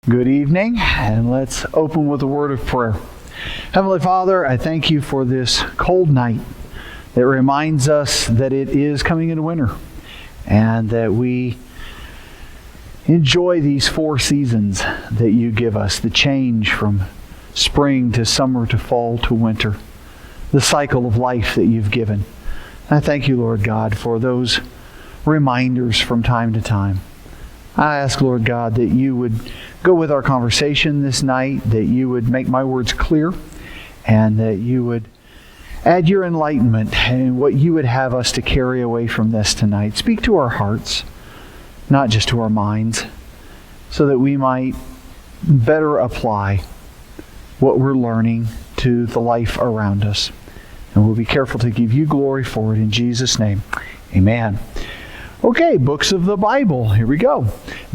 Good evening, and let's open with a word of prayer. Heavenly Father, I thank you for this cold night that reminds us that it is coming into winter and that we enjoy these 4 seasons that you give us, the change from spring to summer to fall to winter, the cycle of life that you've given. I thank you, Lord God, for those reminders from time to time. I ask, Lord God, that you would go with our conversation this night, that you would make my words clear, and that you would add your enlightenment and what you would have us to carry away from this tonight. Speak to our hearts, not just to our minds, so that we might better apply what we're learning to the life around us. And we'll be careful to give you glory for it in Jesus' name. Amen. Okay, books of the Bible. Here we go.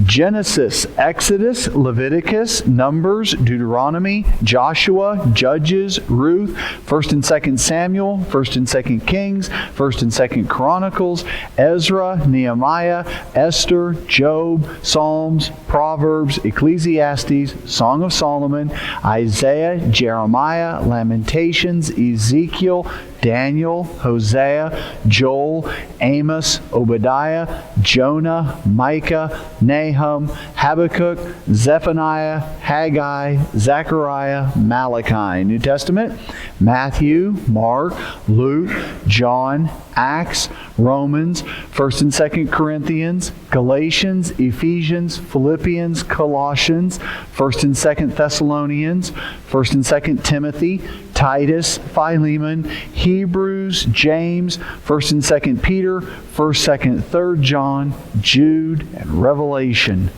Genesis, Exodus, Leviticus, Numbers, Deuteronomy, Joshua, Judges, Ruth, 1st and 2nd Samuel, 1st and 2nd Kings, 1st and 2nd Chronicles, Ezra, Nehemiah, Esther, Job, Psalms, Proverbs, Ecclesiastes, Song of Solomon, Isaiah, Jeremiah, Lamentations, Ezekiel, Daniel, Hosea, Joel, Amos, Obadiah, Jonah, Micah, Nahum, Habakkuk, Zephaniah, Haggai, Zechariah, Malachi. New Testament, Matthew, Mark, Luke, John, Acts, Romans, 1st and 2nd Corinthians, Galatians, Ephesians, Philippians, Colossians, 1st and 2nd Thessalonians, 1st and 2nd Timothy, Titus, Philemon, Hebrews, James, 1st and 2nd Peter, 1st, 2nd, 3rd John, Jude, and Revelation.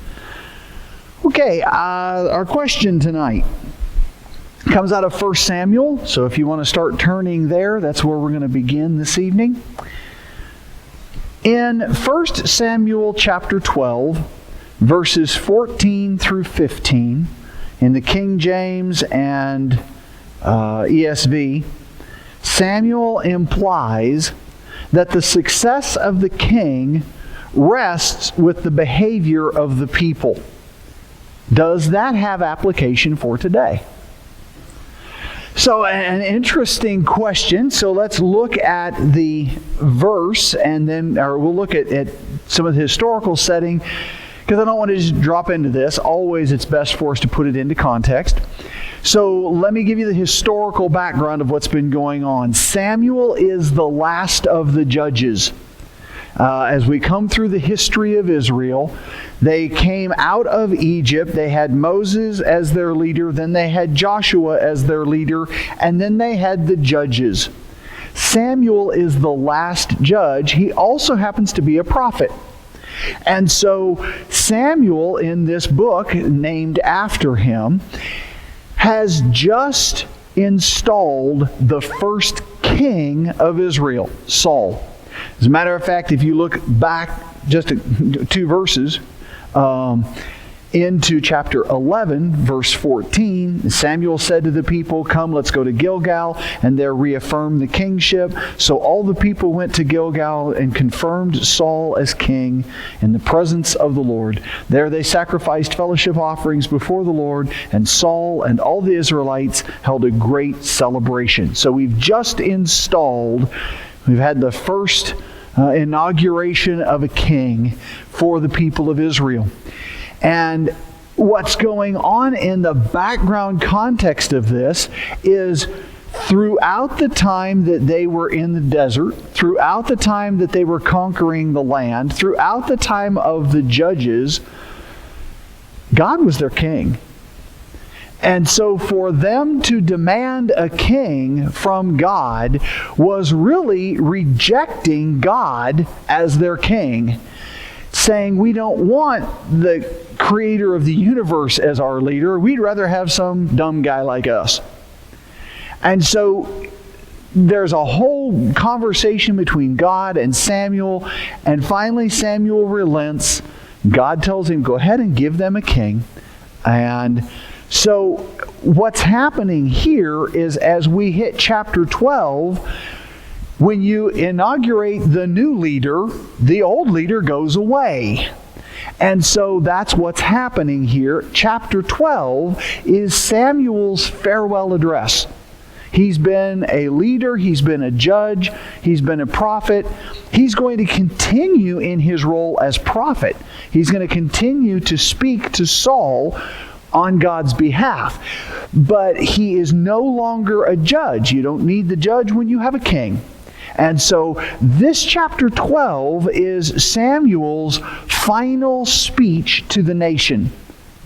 Okay, our question tonight comes out of 1 Samuel. So if you want to start turning there, that's where we're going to begin this evening. In 1 Samuel chapter 12, verses 14 through 15, in the King James and ESV, Samuel implies that the success of the king rests with the behavior of the people. Does that have application for today? So an interesting question. So let's look at the verse and then we'll look at some of the historical setting, because I don't want to just drop into this. Always it's best for us to put it into context. So let me give you the historical background of what's been going on. Samuel is the last of the judges. As we come through the history of Israel, they came out of Egypt. They had Moses as their leader. Then they had Joshua as their leader. And then they had the judges. Samuel is the last judge. He also happens to be a prophet. And so Samuel, in this book named after him, has just installed the first king of Israel, Saul. As a matter of fact, if you look back just 2 verses into chapter 11, verse 14, Samuel said to the people, "Come, let's go to Gilgal," and there reaffirmed the kingship. So all the people went to Gilgal and confirmed Saul as king in the presence of the Lord. There they sacrificed fellowship offerings before the Lord, and Saul and all the Israelites held a great celebration. So we've just we've had the first inauguration of a king for the people of Israel. And what's going on in the background context of this is throughout the time that they were in the desert, throughout the time that they were conquering the land, throughout the time of the judges, God was their king. And so for them to demand a king from God was really rejecting God as their king, saying, we don't want the creator of the universe as our leader. We'd rather have some dumb guy like us. And so there's a whole conversation between God and Samuel, and finally Samuel relents. God tells him, go ahead and give them a king. And so what's happening here is, as we hit chapter 12, when you inaugurate the new leader, the old leader goes away. And so that's what's happening here. Chapter 12 is Samuel's farewell address. He's been a leader, he's been a judge, he's been a prophet. He's going to continue in his role as prophet. He's going to continue to speak to Saul on God's behalf. But he is no longer a judge. You don't need the judge when you have a king. And so this chapter 12 is Samuel's final speech to the nation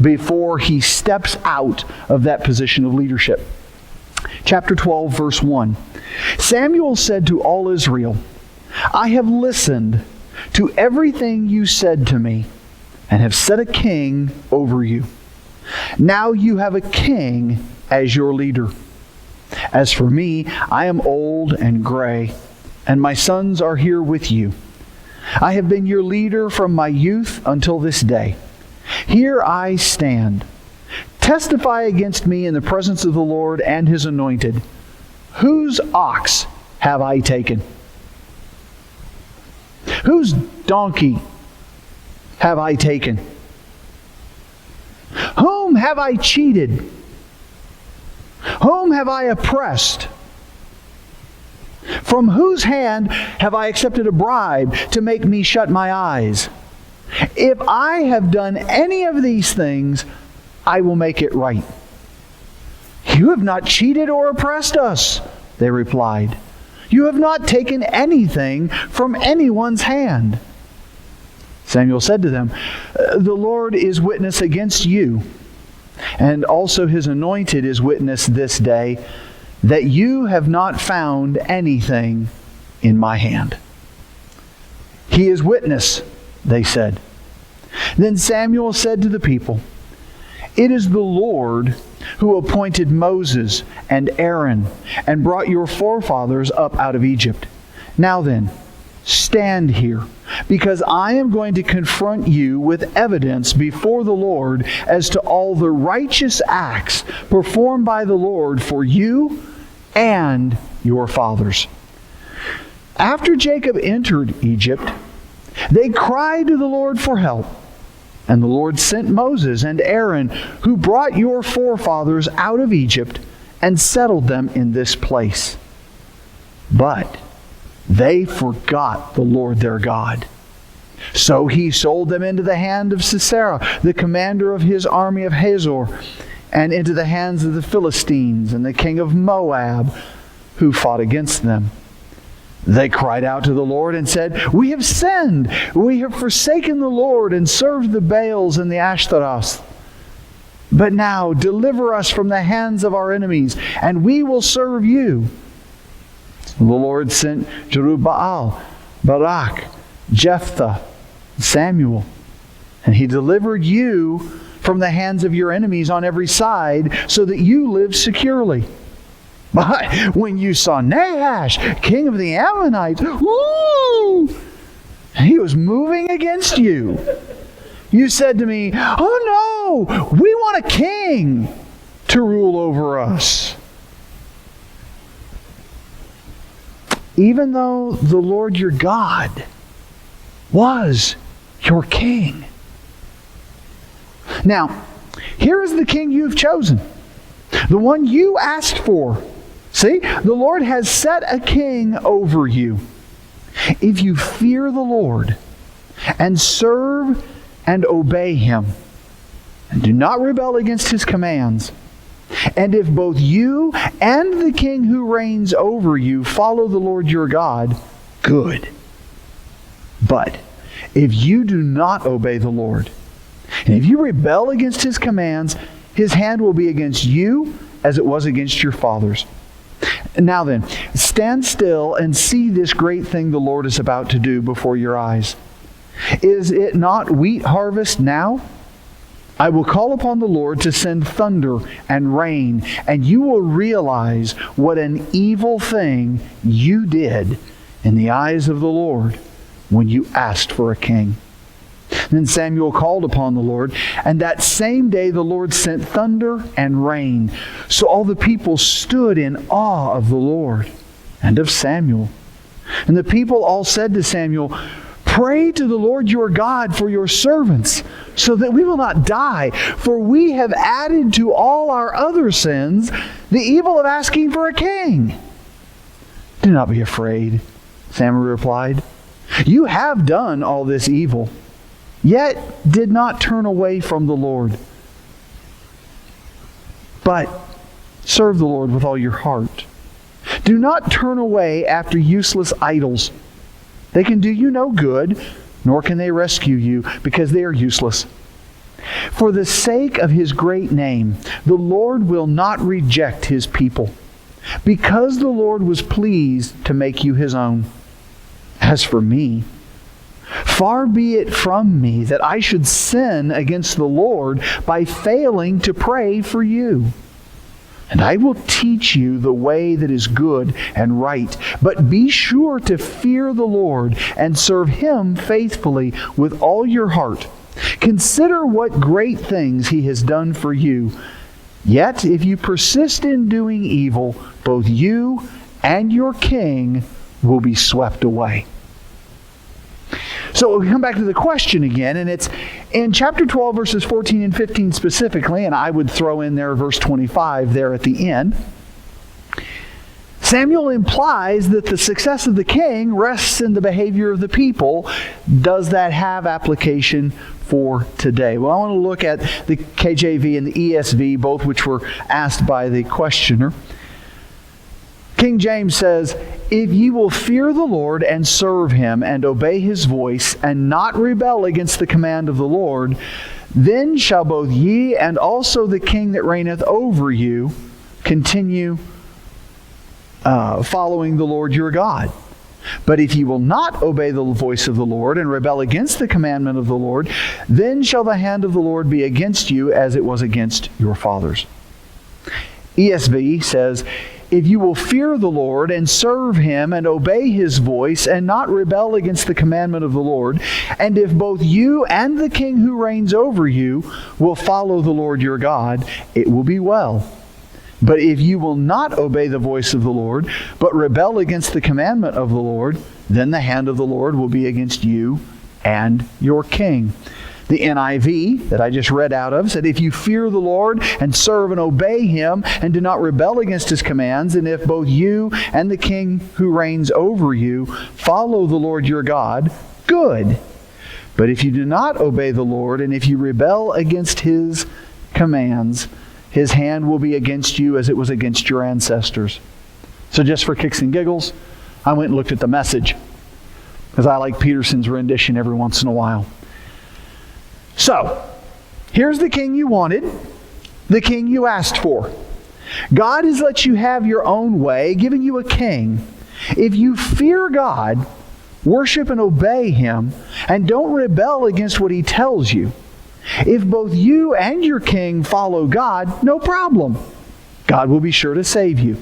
before he steps out of that position of leadership. Chapter 12, verse 1. Samuel said to all Israel, I have listened to everything you said to me and have set a king over you. Now you have a king as your leader. As for me, I am old and gray, and my sons are here with you. I have been your leader from my youth until this day. Here I stand. Testify against me in the presence of the Lord and His anointed. Whose ox have I taken? Whose donkey have I taken? Whom have I cheated? Whom have I oppressed? From whose hand have I accepted a bribe to make me shut my eyes? If I have done any of these things, I will make it right. You have not cheated or oppressed us, they replied. You have not taken anything from anyone's hand. Samuel said to them, The Lord is witness against you, and also His anointed is witness this day, that you have not found anything in my hand. He is witness, they said. Then Samuel said to the people, It is the Lord who appointed Moses and Aaron and brought your forefathers up out of Egypt. Now then, stand here, because I am going to confront you with evidence before the Lord as to all the righteous acts performed by the Lord for you and your fathers. After Jacob entered Egypt, they cried to the Lord for help. And the Lord sent Moses and Aaron, who brought your forefathers out of Egypt and settled them in this place. But they forgot the Lord their God. So He sold them into the hand of Sisera, the commander of his army of Hazor, and into the hands of the Philistines and the king of Moab, who fought against them. They cried out to the Lord and said, We have sinned. We have forsaken the Lord and served the Baals and the Ashtaroth. But now deliver us from the hands of our enemies, and we will serve you. The Lord sent Jerubbaal, Barak, Jephthah, Samuel, and he delivered you from the hands of your enemies on every side, so that you lived securely. But when you saw Nahash, king of the Ammonites, he was moving against you. You said to me, Oh no, we want a king to rule over us. Even though the Lord your God was your king. Now, here is the king you've chosen, the one you asked for. See, the Lord has set a king over you. If you fear the Lord and serve and obey Him, and do not rebel against His commands, and if both you and the king who reigns over you follow the Lord your God, good. But if you do not obey the Lord, and if you rebel against His commands, His hand will be against you as it was against your fathers. Now then, stand still and see this great thing the Lord is about to do before your eyes. Is it not wheat harvest now? I will call upon the Lord to send thunder and rain, and you will realize what an evil thing you did in the eyes of the Lord when you asked for a king. Then Samuel called upon the Lord, and that same day the Lord sent thunder and rain. So all the people stood in awe of the Lord and of Samuel. And the people all said to Samuel, Pray to the Lord your God for your servants, so that we will not die. For we have added to all our other sins the evil of asking for a king." "Do not be afraid," Samuel replied. "You have done all this evil, yet did not turn away from the Lord. But serve the Lord with all your heart. Do not turn away after useless idols. They can do you no good, nor can they rescue you, because they are useless. For the sake of His great name, the Lord will not reject His people, because the Lord was pleased to make you His own. As for me, far be it from me that I should sin against the Lord by failing to pray for you. And I will teach you the way that is good and right. But be sure to fear the Lord and serve Him faithfully with all your heart. Consider what great things He has done for you. Yet if you persist in doing evil, both you and your king will be swept away." So we come back to the question again, and it's in chapter 12, verses 14 and 15 specifically, and I would throw in there verse 25 there at the end. Samuel implies that the success of the king rests in the behavior of the people. Does that have application for today? Well, I want to look at the KJV and the ESV, both which were asked by the questioner. King James says, "If ye will fear the Lord and serve Him and obey His voice and not rebel against the command of the Lord, then shall both ye and also the king that reigneth over you continue following the Lord your God. But if ye will not obey the voice of the Lord and rebel against the commandment of the Lord, then shall the hand of the Lord be against you as it was against your fathers." ESV says, "If you will fear the Lord and serve Him and obey His voice and not rebel against the commandment of the Lord, and if both you and the king who reigns over you will follow the Lord your God, it will be well. But if you will not obey the voice of the Lord, but rebel against the commandment of the Lord, then the hand of the Lord will be against you and your king." The NIV that I just read out of said, "If you fear the Lord and serve and obey Him and do not rebel against His commands, and if both you and the king who reigns over you follow the Lord your God, good. But if you do not obey the Lord, and if you rebel against His commands, His hand will be against you as it was against your ancestors." So just for kicks and giggles, I went and looked at the Message, because I like Peterson's rendition every once in a while. So, here's the king you wanted, the king you asked for. God has let you have your own way, giving you a king. If you fear God, worship and obey Him, and don't rebel against what He tells you, if both you and your king follow God, no problem. God will be sure to save you.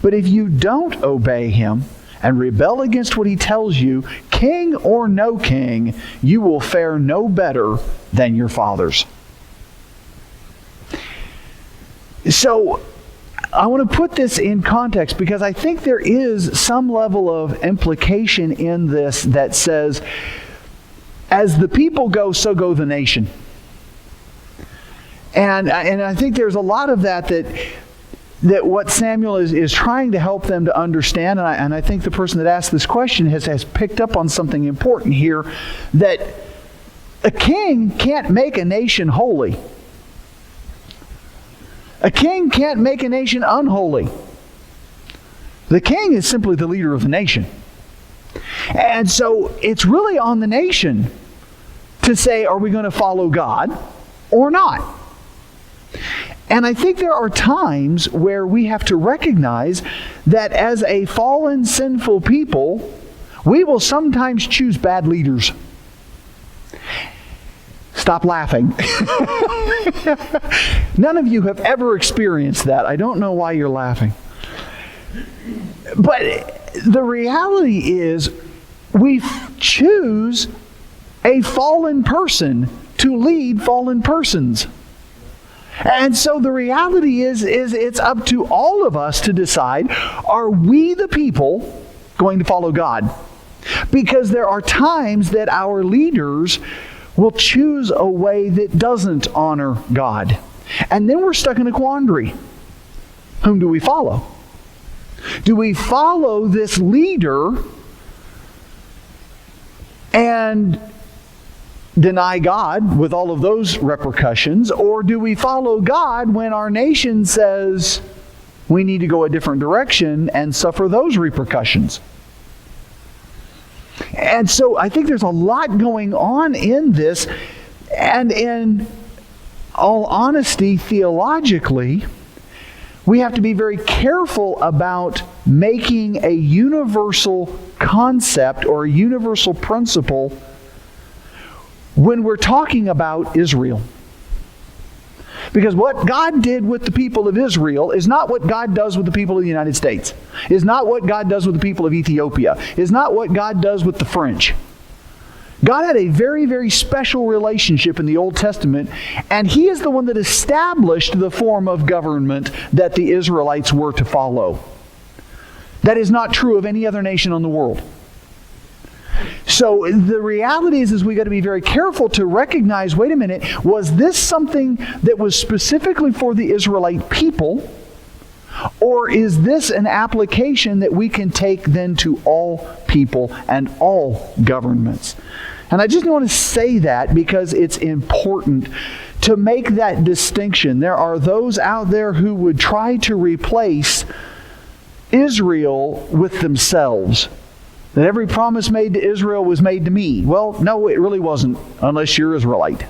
But if you don't obey Him and rebel against what He tells you, king or no king, you will fare no better than your fathers. So, I want to put this in context because I think there is some level of implication in this that says, as the people go, so go the nation. And I think there's a lot of that what Samuel is trying to help them to understand, and I think the person that asked this question has picked up on something important here, that a king can't make a nation holy. A king can't make a nation unholy. The king is simply the leader of the nation. And so it's really on the nation to say, are we going to follow God or not? And I think there are times where we have to recognize that as a fallen, sinful people, we will sometimes choose bad leaders. Stop laughing. None of you have ever experienced that. I don't know why you're laughing. But the reality is, we choose a fallen person to lead fallen persons. And so the reality is it's up to all of us to decide, are we the people going to follow God? Because there are times that our leaders will choose a way that doesn't honor God. And then we're stuck in a quandary. Whom do we follow? Do we follow this leader and deny God with all of those repercussions? Or do we follow God when our nation says we need to go a different direction and suffer those repercussions? And so I think there's a lot going on in this. And in all honesty, theologically, we have to be very careful about making a universal concept or a universal principle when we're talking about Israel. Because what God did with the people of Israel is not what God does with the people of the United States. Is not what God does with the people of Ethiopia. Is not what God does with the French. God had a very, very special relationship in the Old Testament, and He is the one that established the form of government that the Israelites were to follow. That is not true of any other nation on the world. So the reality is we got to be very careful to recognize, wait a minute, was this something that was specifically for the Israelite people? Or is this an application that we can take then to all people and all governments? And I just want to say that because it's important to make that distinction. There are those out there who would try to replace Israel with themselves. That every promise made to Israel was made to me. Well, no, it really wasn't, unless you're Israelite.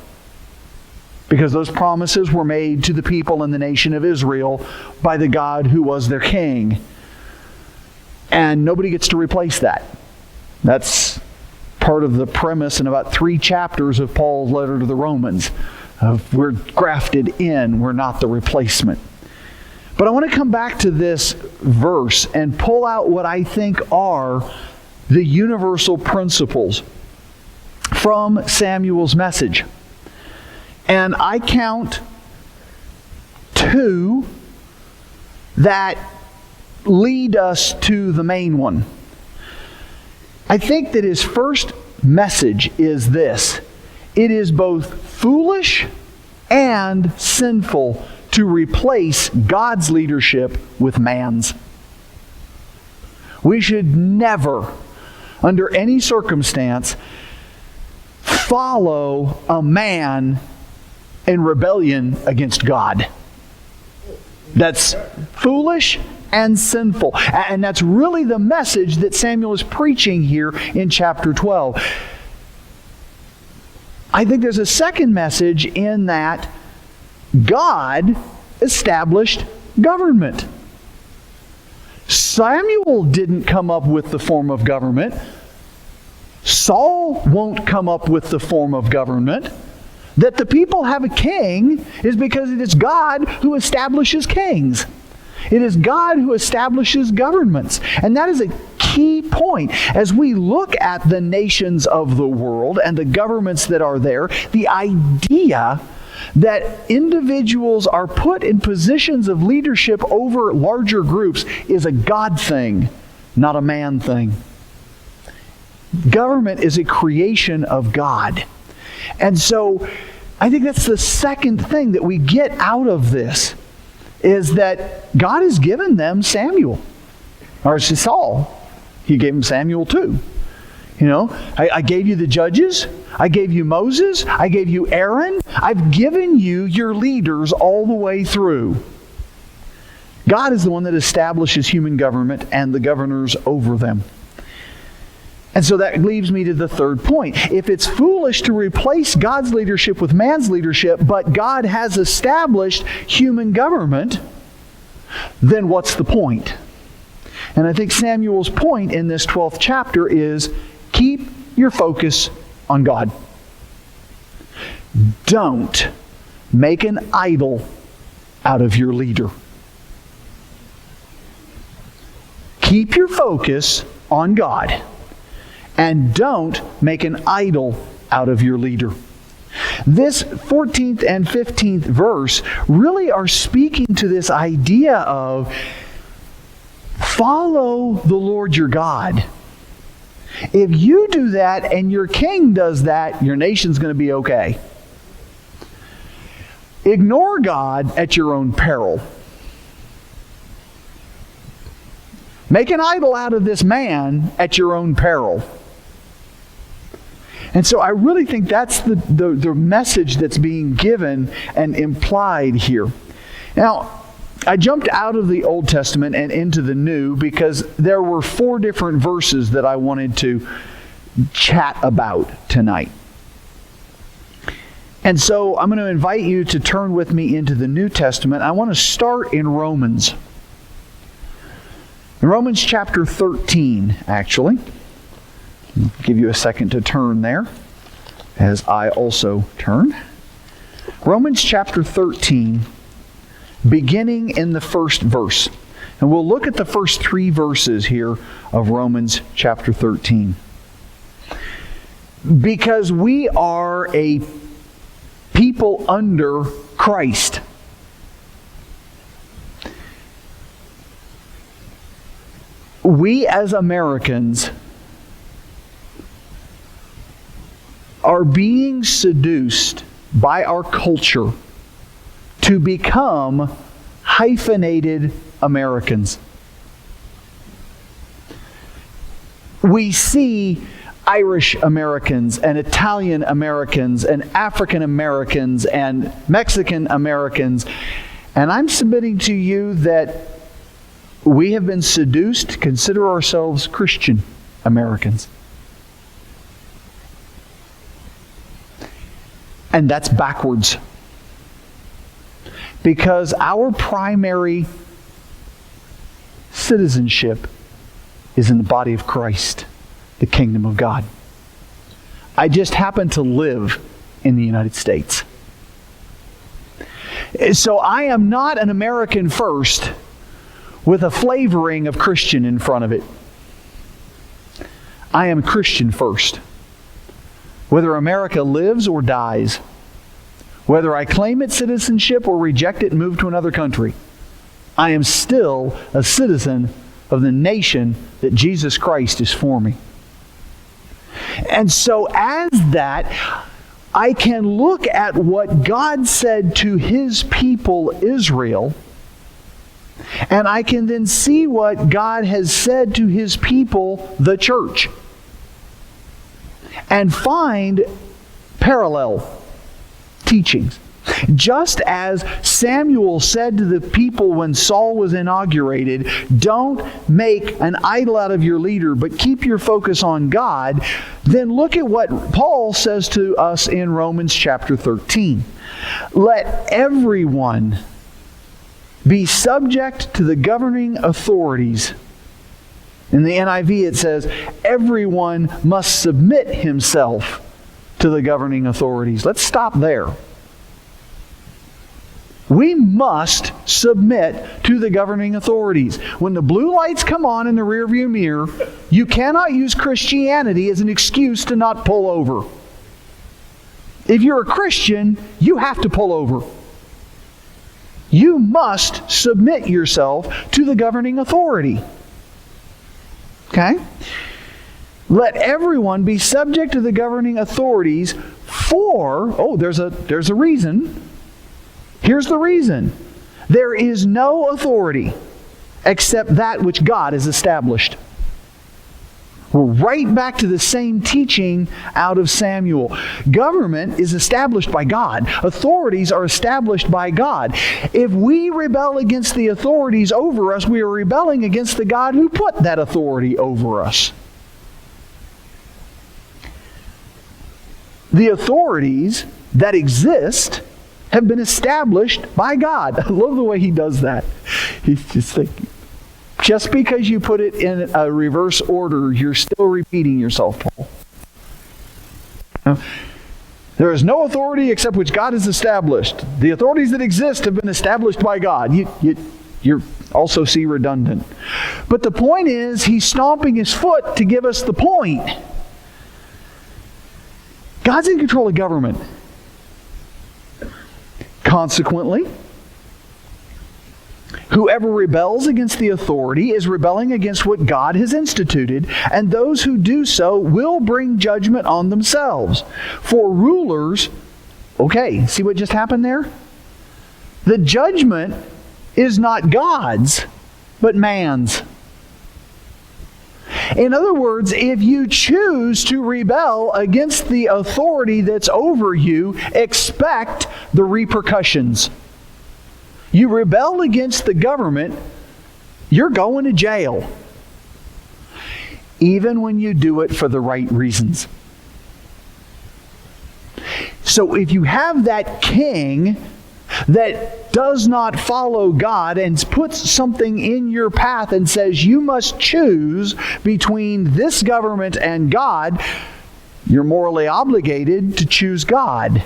Because those promises were made to the people in the nation of Israel by the God who was their king. And nobody gets to replace that. That's part of the premise in about 3 chapters of Paul's letter to the Romans. We're grafted in, we're not the replacement. But I want to come back to this verse and pull out what I think are the universal principles from Samuel's message. And I count 2 that lead us to the main one. I think that his first message is this: it is both foolish and sinful to replace God's leadership with man's. We should never, under any circumstance, follow a man in rebellion against God. That's foolish and sinful. And that's really the message that Samuel is preaching here in chapter 12. I think there's a second message in that God established government. Samuel didn't come up with the form of government. Saul won't come up with the form of government. That the people have a king is because it is God who establishes kings. It is God who establishes governments. And that is a key point. As we look at the nations of the world and the governments that are there, the idea that individuals are put in positions of leadership over larger groups is a God thing, not a man thing. Government is a creation of God. And so I think that's the second thing that we get out of this, is that God has given them Samuel. Or Saul. He gave him Samuel too. You know, I gave you the judges. I gave you Moses. I gave you Aaron. I've given you your leaders all the way through. God is the one that establishes human government and the governors over them. And so that leaves me to the third point. If it's foolish to replace God's leadership with man's leadership, but God has established human government, then what's the point? And I think Samuel's point in this 12th chapter is keep your focus on God. Don't make an idol out of your leader. Keep your focus on God. And don't make an idol out of your leader. This 14th and 15th verse really are speaking to this idea of follow the Lord your God. If you do that and your king does that, your nation's going to be okay. Ignore God at your own peril. Make an idol out of this man at your own peril. And so I really think that's the message that's being given and implied here. Now, I jumped out of the Old Testament and into the New because there were 4 different verses that I wanted to chat about tonight. And so I'm going to invite you to turn with me into the New Testament. I want to start in Romans. In Romans chapter 13, actually. I'll give you a second to turn there, as I also turn. Romans chapter 13, beginning in the first verse. And we'll look at the first 3 verses here of Romans chapter 13. Because we are a people under Christ. We as Americans are being seduced by our culture to become hyphenated Americans. We see Irish Americans and Italian Americans and African Americans and Mexican Americans, and I'm submitting to you that we have been seduced to consider ourselves Christian Americans. And that's backwards. Because our primary citizenship is in the body of Christ, the kingdom of God. I just happen to live in the United States. So I am not an American first with a flavoring of Christian in front of it. I am Christian first. Whether America lives or dies, whether I claim its citizenship or reject it and move to another country, I am still a citizen of the nation that Jesus Christ is for me. And so as that, I can look at what God said to His people Israel, and I can then see what God has said to His people, the church, and find parallel teachings. Just as Samuel said to the people when Saul was inaugurated, don't make an idol out of your leader, but keep your focus on God, then look at what Paul says to us in Romans chapter 13. Let everyone be subject to the governing authorities. In the NIV it says, everyone must submit himself to the governing authorities. Let's stop there. We must submit to the governing authorities. When the blue lights come on in the rearview mirror, you cannot use Christianity as an excuse to not pull over. If you're a Christian, you have to pull over. You must submit yourself to the governing authority. Okay? Let everyone be subject to the governing authorities for, there's a reason. Here's the reason. There is no authority except that which God has established. We're right back to the same teaching out of Samuel. Government is established by God. Authorities are established by God. If we rebel against the authorities over us, we are rebelling against the God who put that authority over us. The authorities that exist have been established by God. I love the way he does that. He's just thinking, just because you put it in a reverse order, you're still repeating yourself, Paul. There is no authority except which God has established. The authorities that exist have been established by God. You're also see redundant. But the point is, he's stomping his foot to give us the point. God's in control of government. Consequently, Whoever rebels against the authority is rebelling against what God has instituted, and those who do so will bring judgment on themselves. For rulers, okay, see what just happened there? The judgment is not God's, but man's. In other words, if you choose to rebel against the authority that's over you, expect the repercussions. You rebel against the government, you're going to jail. Even when you do it for the right reasons. So if you have that king that does not follow God and puts something in your path and says you must choose between this government and God, you're morally obligated to choose God.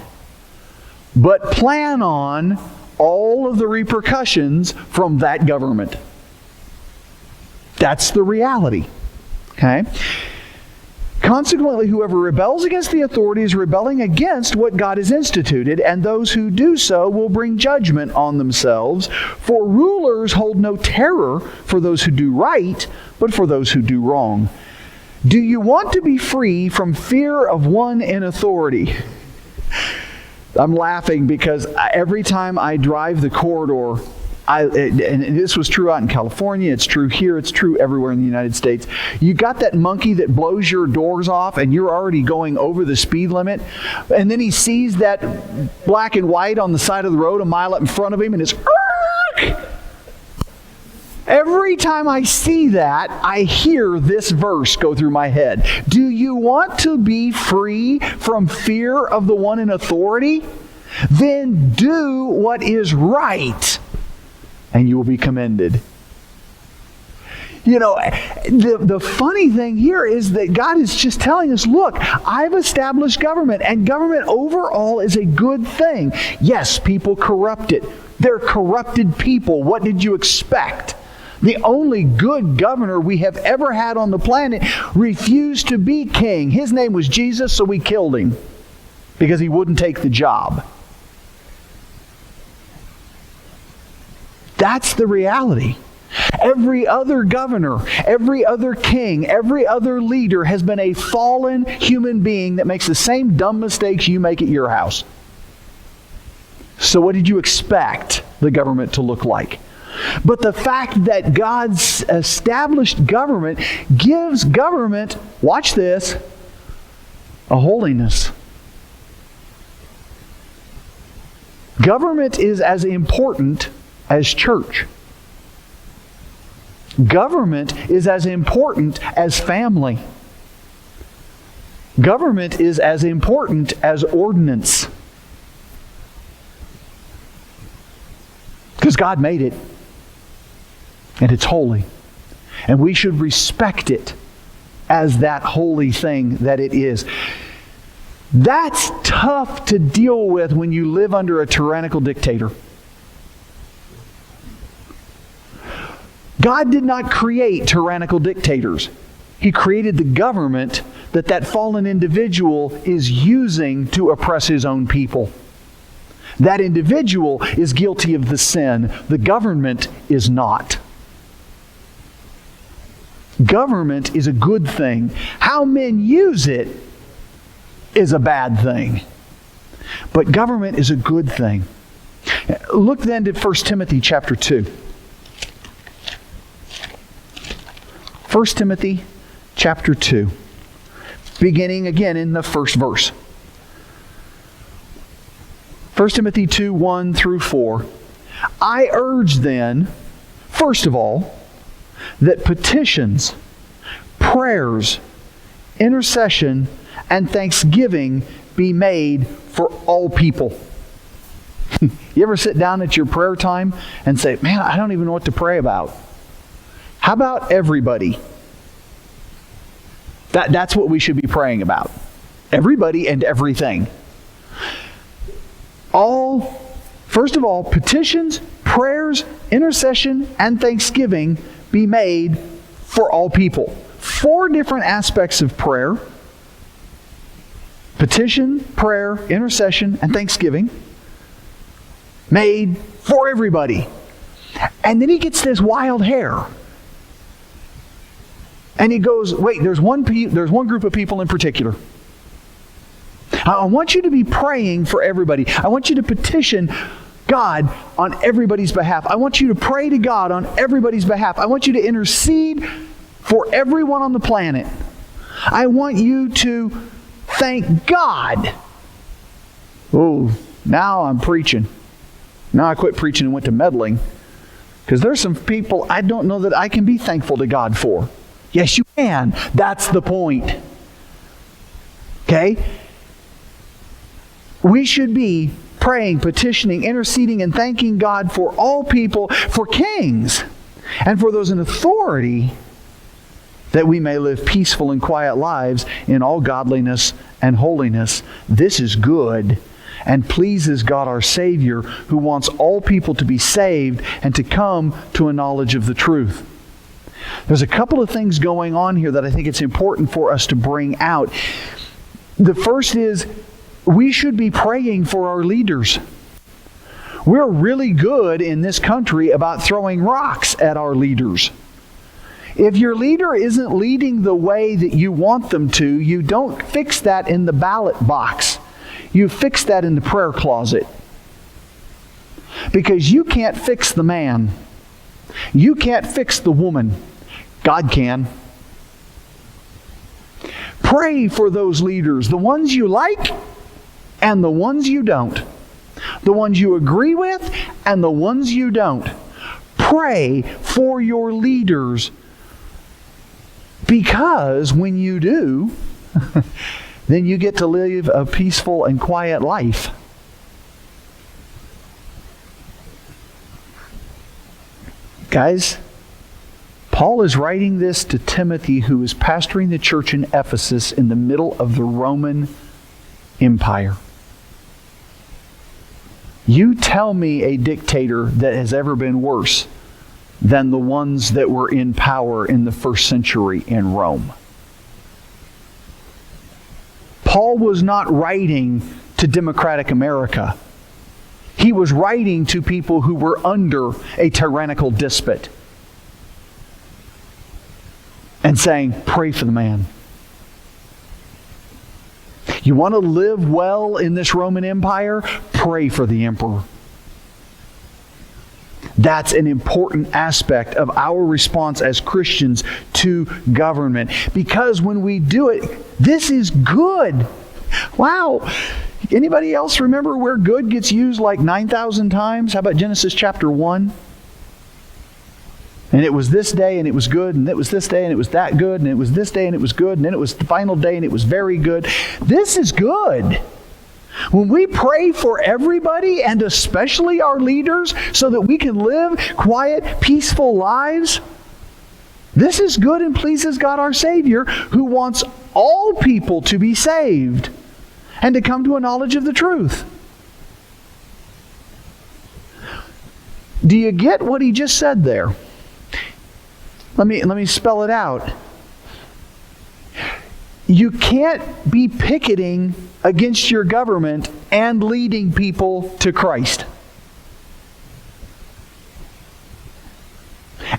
But plan on all of the repercussions from that government. That's the reality. Okay? Consequently, whoever rebels against the authority is rebelling against what God has instituted, and those who do so will bring judgment on themselves. For rulers hold no terror for those who do right, but for those who do wrong. Do you want to be free from fear of one in authority? I'm laughing because every time I drive the corridor, and this was true out in California, it's true here, it's true everywhere in the United States. You got that monkey that blows your doors off and you're already going over the speed limit, and then he sees that black and white on the side of the road a mile up in front of him and it's Ark! Every time I see that, I hear this verse go through my head. Do you want to be free from fear of the one in authority? Then do what is right, and you will be commended. You know, the funny thing here is that God is just telling us, look, I've established government, and government overall is a good thing. Yes, people corrupt it. They're corrupted people. What did you expect? The only good governor we have ever had on the planet refused to be king. His name was Jesus, so we killed him because he wouldn't take the job. That's the reality. Every other governor, every other king, every other leader has been a fallen human being that makes the same dumb mistakes you make at your house. So what did you expect the government to look like? But the fact that God's established government gives government, watch this, a holiness. Government is as important as church. Government is as important as family. Government is as important as ordinance. Because God made it. And it's holy. And we should respect it as that holy thing that it is. That's tough to deal with when you live under a tyrannical dictator. God did not create tyrannical dictators. He created the government that fallen individual is using to oppress his own people. That individual is guilty of the sin. The government is not. Government is a good thing. How men use it is a bad thing. But government is a good thing. Look then to 1 Timothy chapter 2. 1 Timothy chapter 2. Beginning again in the first verse. 1 Timothy 2, 1 through 4. I urge then, first of all, that petitions, prayers, intercession, and thanksgiving be made for all people. You ever sit down at your prayer time and say, man, I don't even know what to pray about? How about everybody? That's what we should be praying about. Everybody and everything. First of all, petitions, prayers, intercession, and thanksgiving be made for all people. 4 different aspects of prayer. Petition, prayer, intercession, and thanksgiving. Made for everybody. And then he gets this wild hair. And he goes, wait, there's one group of people in particular. I want you to be praying for everybody. I want you to petition God on everybody's behalf. I want you to pray to God on everybody's behalf. I want you to intercede for everyone on the planet. I want you to thank God. Oh, now I'm preaching. Now I quit preaching and went to meddling. Because there's some people I don't know that I can be thankful to God for. Yes, you can. That's the point. Okay? We should be praying, petitioning, interceding, and thanking God for all people, for kings, and for those in authority, that we may live peaceful and quiet lives in all godliness and holiness. This is good and pleases God our Savior, who wants all people to be saved and to come to a knowledge of the truth. There's a couple of things going on here that I think it's important for us to bring out. The first is, we should be praying for our leaders. We're really good in this country about throwing rocks at our leaders. If your leader isn't leading the way that you want them to, you don't fix that in the ballot box. You fix that in the prayer closet. Because you can't fix the man. You can't fix the woman. God can. Pray for those leaders, the ones you like and the ones you don't. The ones you agree with and the ones you don't. Pray for your leaders, because when you do, then you get to live a peaceful and quiet life. Guys, Paul is writing this to Timothy, who is pastoring the church in Ephesus in the middle of the Roman Empire. You tell me a dictator that has ever been worse than the ones that were in power in the first century in Rome. Paul was not writing to democratic America. He was writing to people who were under a tyrannical despot and saying, pray for the man. You want to live well in this Roman Empire? Pray for the emperor. That's an important aspect of our response as Christians to government. Because when we do it, this is good. Wow. Anybody else remember where good gets used like 9,000 times? How about Genesis chapter 1? And it was this day, and it was good, and it was this day, and it was that good, and it was this day, and it was good, and then it was the final day, and it was very good. This is good. When we pray for everybody, and especially our leaders, so that we can live quiet, peaceful lives, this is good and pleases God our Savior, who wants all people to be saved and to come to a knowledge of the truth. Do you get what he just said there? Let me spell it out. You can't be picketing against your government and leading people to Christ.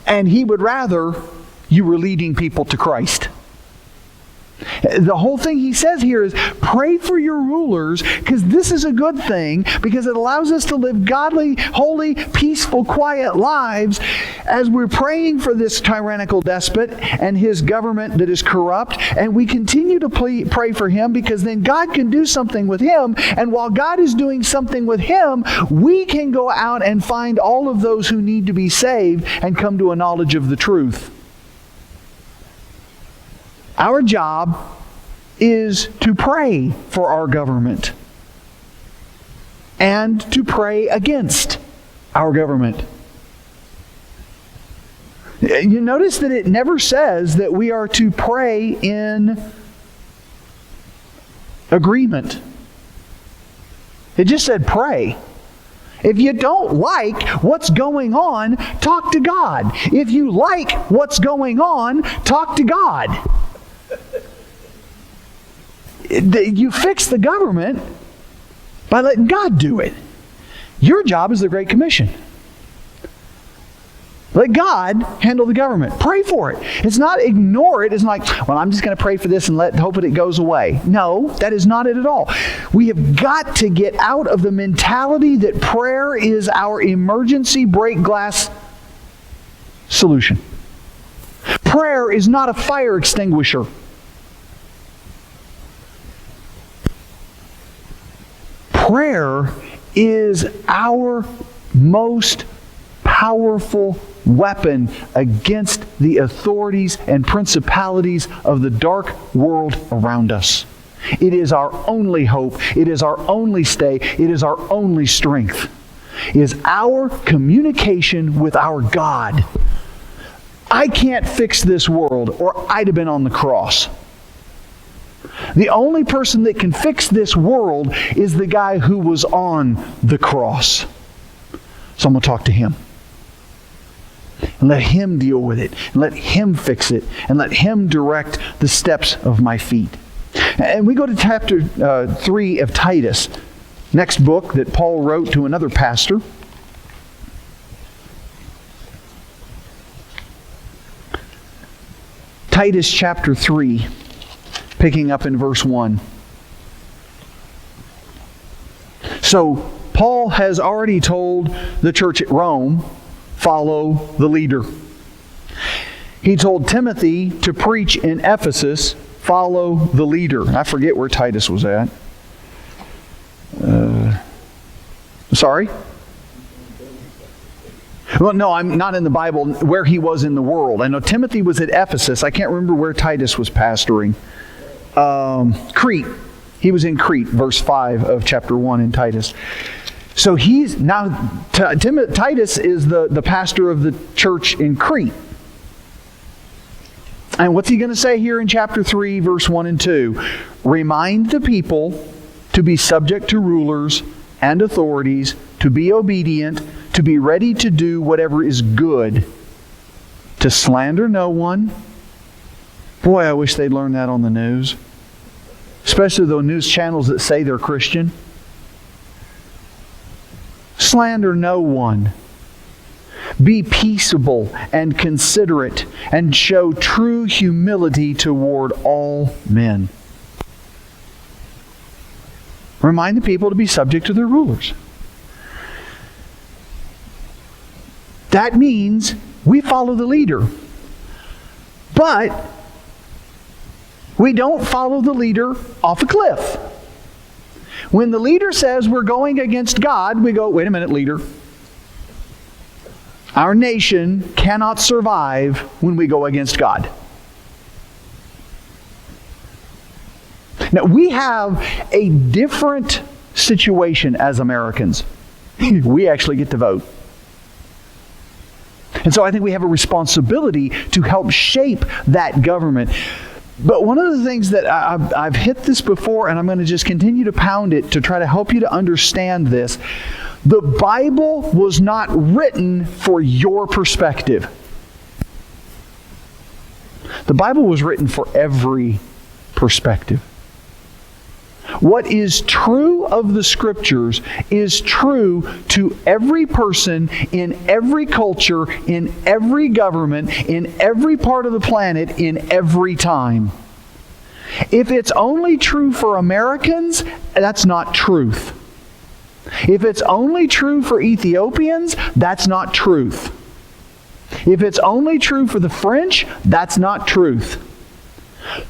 And he would rather you were leading people to Christ. The whole thing he says here is pray for your rulers, because this is a good thing, because it allows us to live godly, holy, peaceful, quiet lives as we're praying for this tyrannical despot and his government that is corrupt. And we continue to pray for him, because then God can do something with him. And while God is doing something with him, we can go out and find all of those who need to be saved and come to a knowledge of the truth. Our job is to pray for our government and to pray against our government. You notice that it never says that we are to pray in agreement. It just said pray. If you don't like what's going on, talk to God. If you like what's going on, talk to God. You fix the government by letting God do it. Your job is the Great Commission. Let God handle the government. Pray for it. It's not ignore it. It's not like, well, I'm just going to pray for this and hope that it goes away. No, that is not it at all. We have got to get out of the mentality that prayer is our emergency break glass solution. Prayer is not a fire extinguisher. Prayer is our most powerful weapon against the authorities and principalities of the dark world around us. It is our only hope. It is our only stay. It is our only strength. It is our communication with our God. I can't fix this world, or I'd have been on the cross. The only person that can fix this world is the guy who was on the cross. So I'm going to talk to Him. And let Him deal with it. And let Him fix it. And let Him direct the steps of my feet. And we go to chapter 3 of Titus. Next book that Paul wrote to another pastor. Titus chapter 3, picking up in verse 1. So, Paul has already told the church at Rome, follow the leader. He told Timothy to preach in Ephesus, follow the leader. I forget where Titus was at. Sorry? Well, no, I'm not in the Bible where he was in the world. I know Timothy was at Ephesus. I can't remember where Titus was pastoring. Crete. He was in Crete, verse 5 of chapter 1 in Titus. So Titus is the pastor of the church in Crete. And what's he going to say here in chapter 3, verse 1 and 2? Remind the people to be subject to rulers and authorities, to be obedient, to be ready to do whatever is good, to slander no one. Boy, I wish they'd learn that on the news. Especially the news channels that say they're Christian. Slander no one. Be peaceable and considerate, and show true humility toward all men. Remind the people to be subject to their rulers. That means we follow the leader. But we don't follow the leader off a cliff. When the leader says we're going against God, we go, wait a minute, leader. Our nation cannot survive when we go against God. Now, we have a different situation as Americans. We actually get to vote. And so I think we have a responsibility to help shape that government. But one of the things that I've hit this before, and I'm going to just continue to pound it to try to help you to understand this. The Bible was not written for your perspective. The Bible was written for every perspective. What is true of the Scriptures is true to every person in every culture, in every government, in every part of the planet, in every time. If it's only true for Americans, that's not truth. If it's only true for Ethiopians, that's not truth. If it's only true for the French, that's not truth.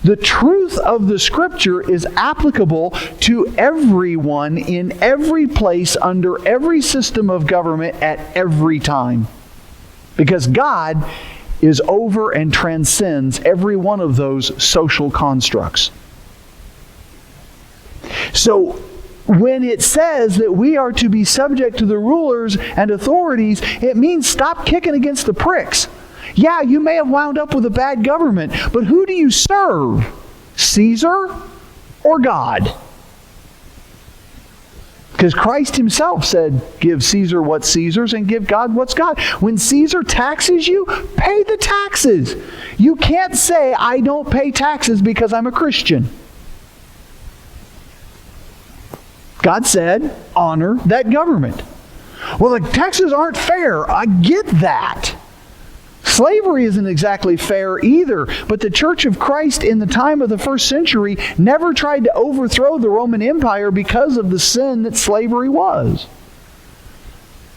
The truth of the Scripture is applicable to everyone in every place, under every system of government, at every time. Because God is over and transcends every one of those social constructs. So, when it says that we are to be subject to the rulers and authorities, it means stop kicking against the pricks. Yeah, you may have wound up with a bad government, but who do you serve? Caesar or God? Because Christ Himself said, give Caesar what's Caesar's and give God what's God. When Caesar taxes you, pay the taxes. You can't say, I don't pay taxes because I'm a Christian. God said, honor that government. Well, the taxes aren't fair. I get that. Slavery isn't exactly fair either, but the Church of Christ in the time of the first century never tried to overthrow the Roman Empire because of the sin that slavery was.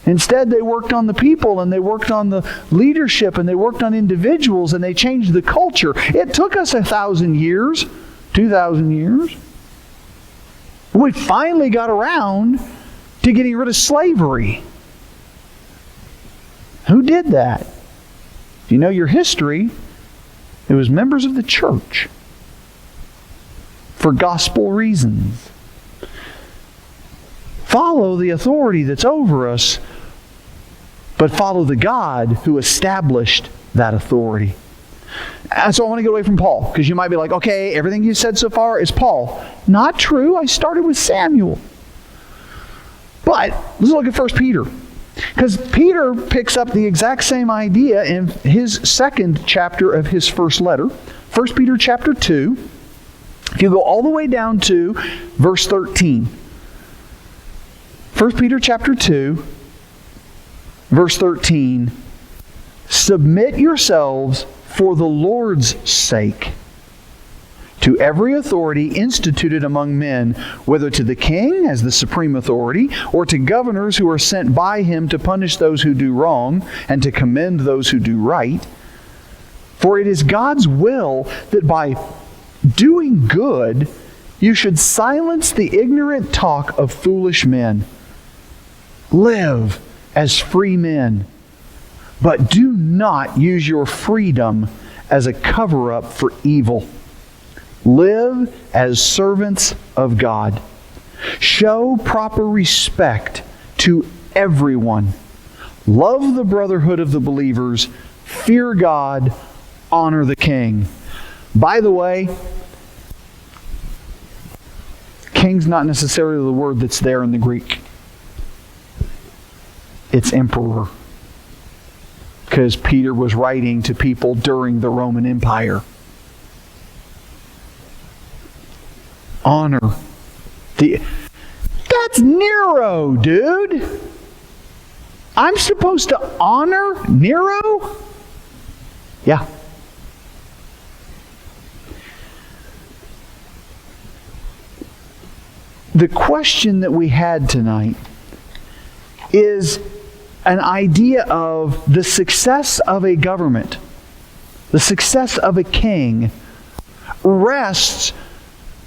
Instead, they worked on the people, and they worked on the leadership, and they worked on individuals, and they changed the culture. It took us 1,000 years, 2,000 years. We finally got around to getting rid of slavery. Who did that? If you know your history, it was members of the church for gospel reasons. Follow the authority that's over us, but follow the God who established that authority. And so I want to get away from Paul, because you might be like, okay, everything you said so far is Paul. Not true. I started with Samuel. But let's look at 1 Peter. Because Peter picks up the exact same idea in his second chapter of his first letter. 1 Peter chapter 2. If you go all the way down to verse 13. 1 Peter chapter 2, verse 13. Submit yourselves for the Lord's sake to every authority instituted among men, whether to the king as the supreme authority, or to governors who are sent by him to punish those who do wrong and to commend those who do right. For it is God's will that by doing good you should silence the ignorant talk of foolish men. Live as free men, but do not use your freedom as a cover-up for evil. Live as servants of God. Show proper respect to everyone. Love the brotherhood of the believers. Fear God. Honor the king. By the way, king's not necessarily the word that's there in the Greek. It's emperor. Because Peter was writing to people during the Roman Empire. Honor. That's Nero, dude. I'm supposed to honor Nero? Yeah. The question that we had tonight is an idea of the success of a government, the success of a king, rests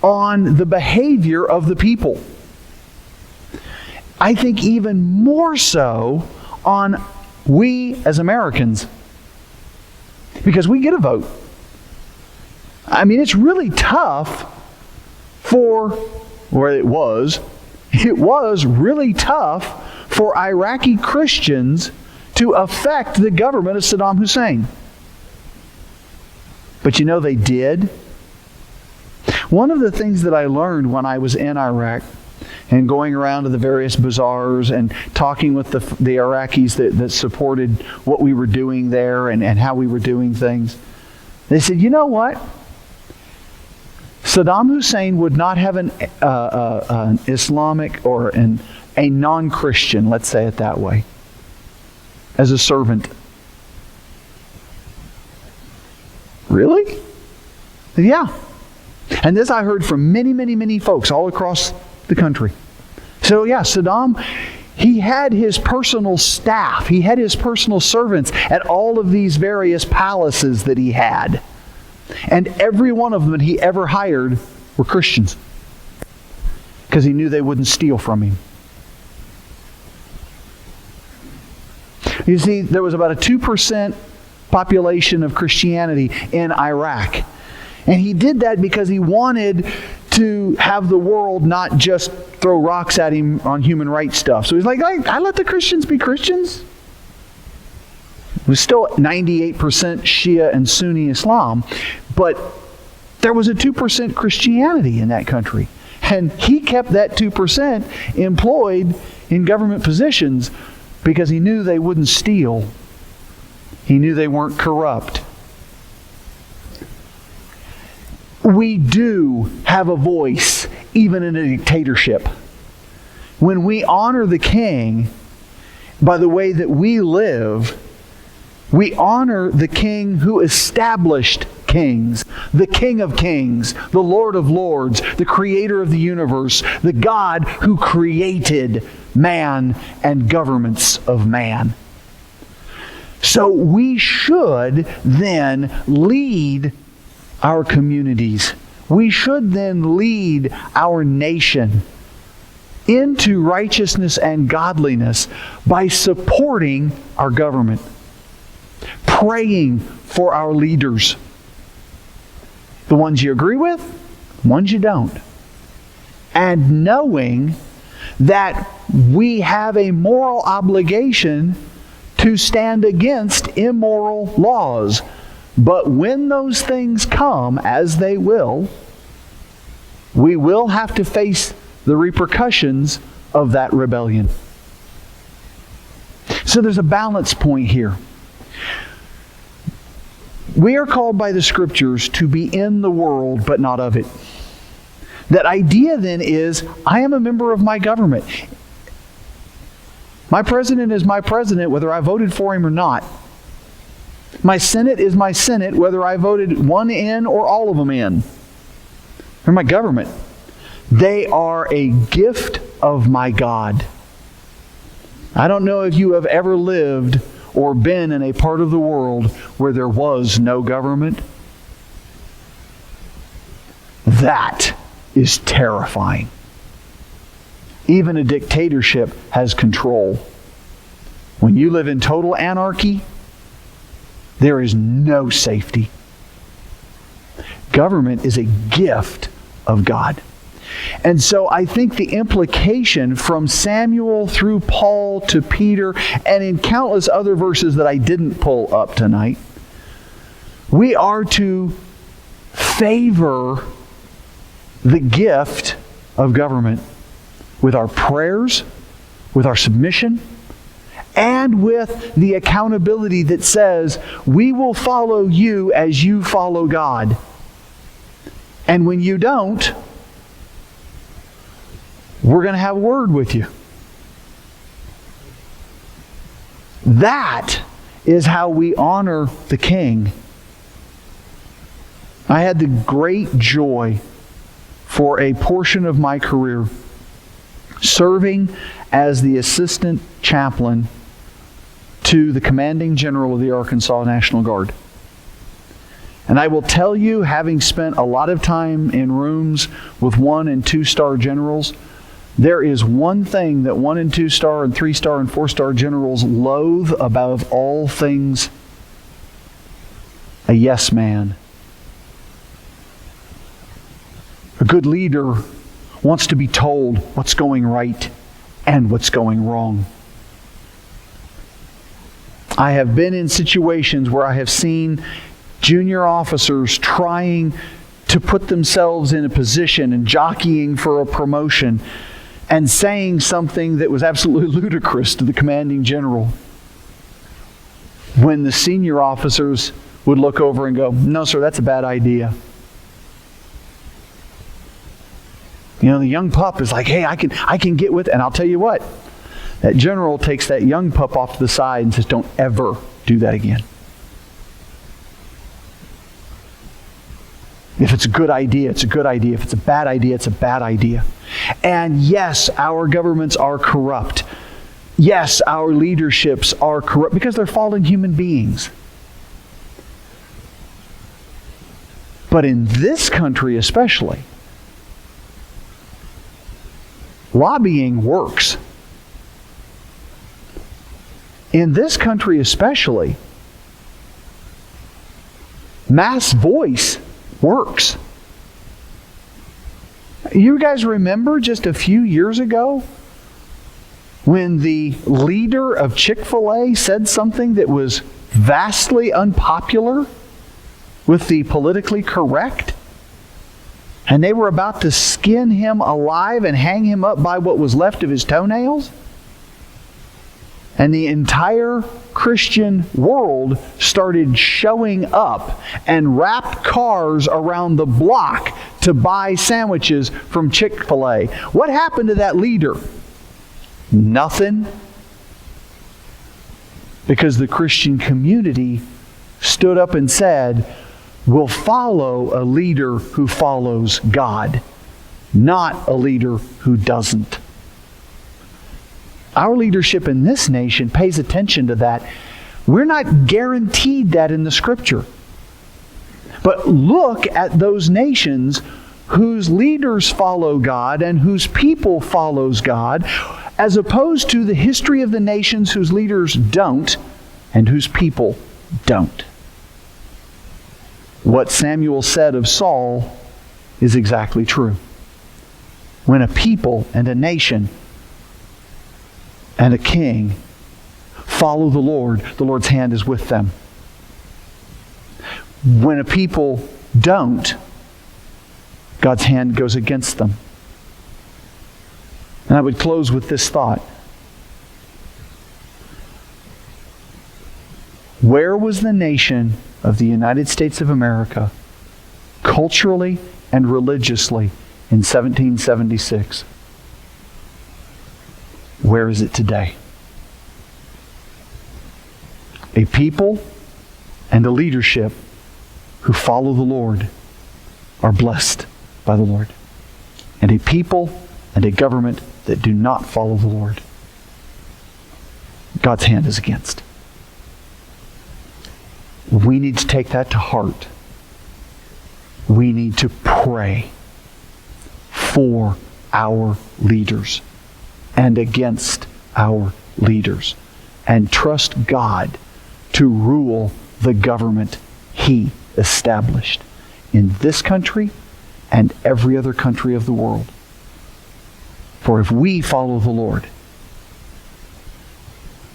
on the behavior of the people. I think even more so on we as Americans, because we get a vote. I mean, it's really tough it was really tough for Iraqi Christians to affect the government of Saddam Hussein. But you know they did. One of the things that I learned when I was in Iraq and going around to the various bazaars and talking with the Iraqis that supported what we were doing there and how we were doing things, they said, you know what? Saddam Hussein would not have an Islamic or a non-Christian, let's say it that way, as a servant. Really? Yeah. And this I heard from many, many, many folks all across the country. So yeah, Saddam, he had his personal staff. He had his personal servants at all of these various palaces that he had. And every one of them that he ever hired were Christians. Because he knew they wouldn't steal from him. You see, there was about a 2% population of Christianity in Iraq. And he did that because he wanted to have the world not just throw rocks at him on human rights stuff. So he's like, I let the Christians be Christians. It was still 98% Shia and Sunni Islam, but there was a 2% Christianity in that country. And he kept that 2% employed in government positions because he knew they wouldn't steal. He knew they weren't corrupt. We do have a voice, even in a dictatorship. When we honor the king by the way that we live, We honor the King who established kings, the King of kings, the Lord of lords, the creator of the universe, the God who created man and governments of man. So we should then lead our communities. We should then lead our nation into righteousness and godliness by supporting our government, praying for our leaders, the ones you agree with, the ones you don't, and knowing that we have a moral obligation to stand against immoral laws. But when those things come, as they will, we will have to face the repercussions of that rebellion. So there's a balance point here. We are called by the Scriptures to be in the world, but not of it. That idea then is, I am a member of my government. My president is my president, whether I voted for him or not. My Senate is my Senate, whether I voted one in or all of them in. They're my government. They are a gift of my God. I don't know if you have ever lived or been in a part of the world where there was no government. That is terrifying. Even a dictatorship has control. When you live in total anarchy, there is no safety. Government is a gift of God. And so I think the implication from Samuel through Paul to Peter and in countless other verses that I didn't pull up tonight, we are to favor the gift of government with our prayers, with our submission, and with the accountability that says, we will follow you as you follow God. And when you don't, we're going to have a word with you. That is how we honor the King. I had the great joy for a portion of my career serving as the assistant chaplain to the commanding general of the Arkansas National Guard. And I will tell you, having spent a lot of time in rooms with 1- and 2-star generals, there is one thing that 1- and 2-star and 3-star and 4-star generals loathe above all things: a yes man. A good leader wants to be told what's going right and what's going wrong. I have been in situations where I have seen junior officers trying to put themselves in a position and jockeying for a promotion and saying something that was absolutely ludicrous to the commanding general, when the senior officers would look over and go, "No, sir, that's a bad idea." You know, the young pup is like, "Hey, I can get with it." And I'll tell you what, that general takes that young pup off to the side and says, "Don't ever do that again. If it's a good idea, it's a good idea. If it's a bad idea, it's a bad idea." And yes, our governments are corrupt. Yes, our leaderships are corrupt because they're fallen human beings. But in this country especially, lobbying works. In this country especially, mass voice works. You guys remember just a few years ago when the leader of Chick-fil-A said something that was vastly unpopular with the politically correct? And they were about to skin him alive and hang him up by what was left of his toenails? And the entire Christian world started showing up and wrapped cars around the block to buy sandwiches from Chick-fil-A. What happened to that leader? Nothing. because the Christian community stood up and said, we'll follow a leader who follows God, not a leader who doesn't. Our leadership in this nation pays attention to that. We're not guaranteed that in the Scripture. But look at those nations whose leaders follow God and whose people follows God, as opposed to the history of the nations whose leaders don't and whose people don't. What Samuel said of Saul is exactly true. When a people and a nation and a king follow the Lord's hand is with them. When a people don't, God's hand goes against them. And I would close with this thought. Where was the nation of the United States of America culturally and religiously in 1776? Where is it today? A people and a leadership who follow the Lord are blessed by the Lord. And a people and a government that do not follow the Lord, God's hand is against. We need to take that to heart. We need to pray for our leaders and against our leaders, and trust God to rule the government He established in this country and every other country of the world. For if we follow the Lord,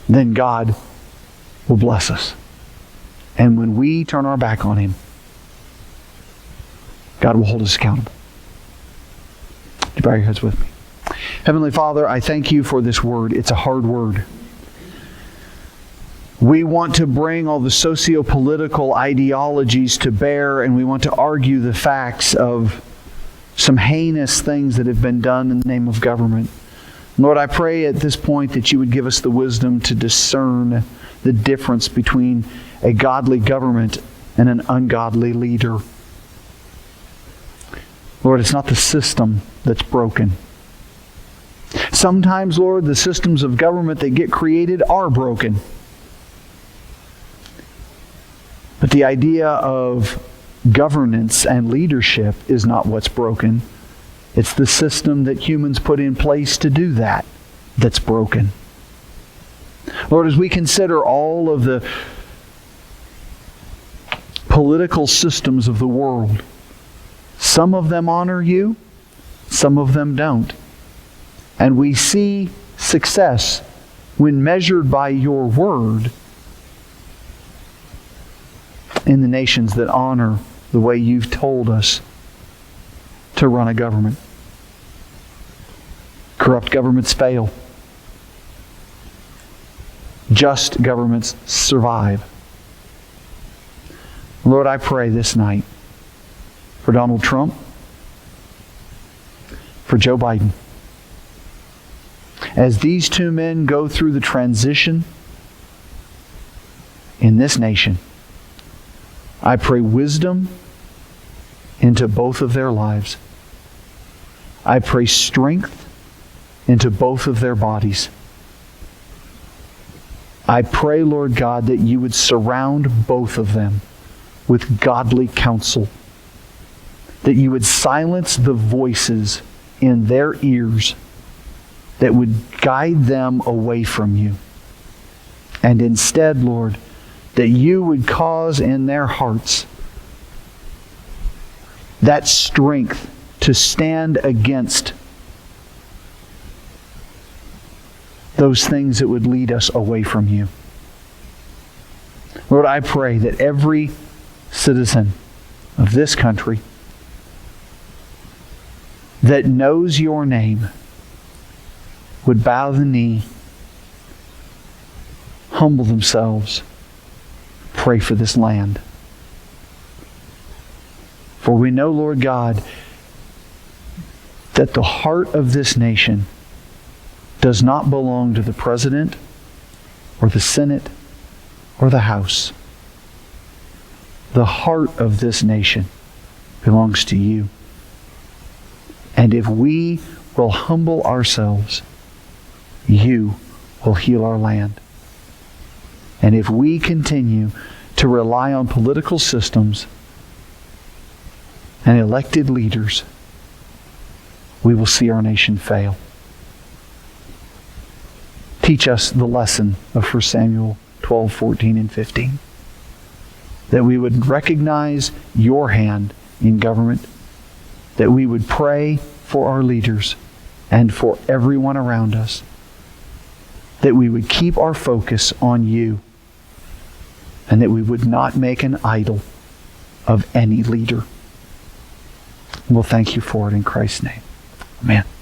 then God will bless us. And when we turn our back on Him, God will hold us accountable. Would you bow your heads with me? Heavenly Father, I thank You for this word. It's a hard word. We want to bring all the socio-political ideologies to bear, and we want to argue the facts of some heinous things that have been done in the name of government. Lord, I pray at this point that You would give us the wisdom to discern the difference between a godly government and an ungodly leader. Lord, it's not the system that's broken. Sometimes, Lord, the systems of government that get created are broken. But the idea of governance and leadership is not what's broken. It's the system that humans put in place to do that that's broken. Lord, as we consider all of the political systems of the world, some of them honor You, some of them don't. And we see success when measured by Your word in the nations that honor the way You've told us to run a government. Corrupt governments fail. Just governments survive. Lord, I pray this night for Donald Trump, for Joe Biden. As these two men go through the transition in this nation, I pray wisdom into both of their lives. I pray strength into both of their bodies. I pray, Lord God, that You would surround both of them with godly counsel, that You would silence the voices in their ears that would guide them away from You. And instead, Lord, that You would cause in their hearts that strength to stand against those things that would lead us away from You. Lord, I pray that every citizen of this country that knows Your name would bow the knee, humble themselves, pray for this land. For we know, Lord God, that the heart of this nation does not belong to the President or the Senate or the house. The heart of this nation belongs to you. And if we will humble ourselves, you will heal our land. And if we continue to rely on political systems and elected leaders, we will see our nation fail. Teach us the lesson of 1 Samuel 12, 14, and 15. That we would recognize your hand in government, that we would pray for our leaders and for everyone around us, that we would keep our focus on you, and that we would not make an idol of any leader. We'll thank you for it in Christ's name. Amen.